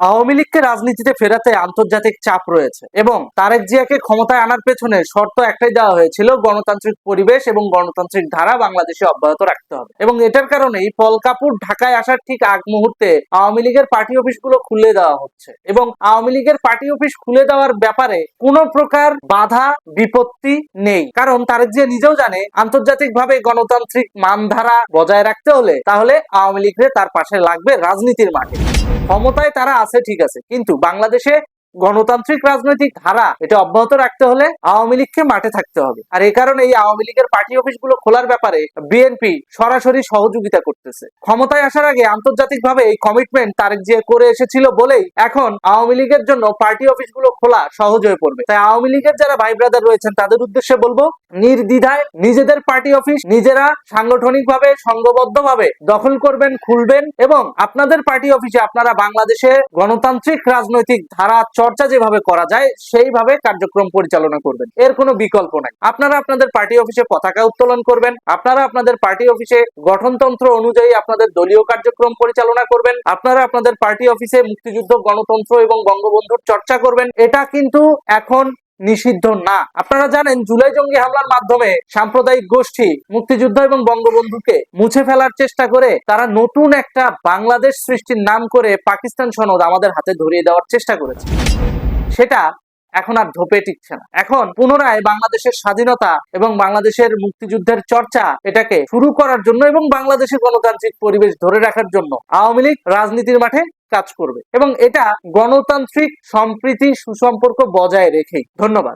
আওয়ামী লীগকে রাজনীতিতে ফেরাতে আন্তর্জাতিক চাপ রয়েছে এবং তারেক জিয়াকে ক্ষমতায় আনার পেছনে শর্ত একটাই দেওয়া হয়েছিল, গণতান্ত্রিক পরিবেশ এবং গণতান্ত্রিক ধারা বাংলাদেশে অব্যাহত রাখতে হবে। এবং এটার কারণেই পল কাপুর ঢাকায় আসার ঠিক আগ মুহূর্তে আওয়ামী লীগের পার্টি অফিসগুলো খুলে দেওয়া হচ্ছে এবং আওয়ামী লীগের পার্টি অফিস খুলে দেওয়ার ব্যাপারে কোনো প্রকার বাধা বিপত্তি নেই, কারণ তারেক জিয়া নিজেও জানে আন্তর্জাতিকভাবে গণতান্ত্রিক মানধারা বজায় রাখতে হলে তাহলে আওয়ামী লীগের তার পাশে লাগবে রাজনীতির মাঠে। ক্ষমতায় তারা আছে ঠিক আছে, কিন্তু বাংলাদেশে গণতান্ত্রিক রাজনৈতিক ধারা এটা অব্যাহত রাখতে হলে আওয়ামী লীগকে মাঠে থাকতে হবে। আর এই কারণে এই আওয়ামী লীগের পার্টি অফিসগুলো খোলার ব্যাপারে বিএনপি সরাসরি সহযোগিতা করতেছে। ক্ষমতায় আসার আগে আন্তর্জাতিকভাবে এই কমিটমেন্ট তারেক জিয়া করে এসেছিল বলেই এখন আওয়ামী লীগের জন্য পার্টি অফিসগুলো খোলা সহজ হয়ে পড়বে। তাই আওয়ামী লীগের যারা ভাই ব্রাদার রয়েছেন তাদের উদ্দেশ্যে বলবো, নির্দ্বিধায় নিজেদের পার্টি অফিস নিজেরা সাংগঠনিকভাবে সংঘবদ্ধভাবে দখল করবেন, খুলবেন এবং আপনাদের পার্টি অফিসে আপনারা বাংলাদেশে গণতান্ত্রিক রাজনৈতিক ধারা চর্চা যেভাবে করা যায় সেইভাবে কার্যক্রম পরিচালনা করবেন। এর কোনো বিকল্প নাই। আপনারা আপনাদের পার্টি অফিসে পতাকা উত্তোলন করবেন, আপনারা আপনাদের পার্টি অফিসে গঠনতন্ত্র অনুযায়ী আপনাদের দলীয় কার্যক্রম পরিচালনা করবেন, আপনারা আপনাদের পার্টি অফিসে মুক্তিযুদ্ধ, গণতন্ত্র এবং বঙ্গবন্ধুর চর্চা করবেন। এটা কিন্তু এখন নিষিদ্ধ না। আপনারা জানেন জুলাই জঙ্গি হামলার মাধ্যমে সাম্প্রদায়িক গোষ্ঠী মুক্তিযুদ্ধ এবং বঙ্গবন্ধুকে মুছে ফেলার চেষ্টা করে তারা নতুন একটা বাংলাদেশ সৃষ্টির নাম করে পাকিস্তান সনদ আমাদের হাতে ধরিয়ে দেওয়ার চেষ্টা করেছে। সেটা এখন আর ধোপে টিকছে না। এখন পুনরায় বাংলাদেশের স্বাধীনতা এবং বাংলাদেশের মুক্তিযুদ্ধের চর্চা এটাকে শুরু করার জন্য এবং বাংলাদেশের গণতান্ত্রিক পরিবেশ ধরে রাখার জন্য আওয়ামী লীগ রাজনীতির মাঠে কাজ করবে এবং এটা গণতান্ত্রিক সম্প্রীতি সুসম্পর্ক বজায় রেখেই। ধন্যবাদ।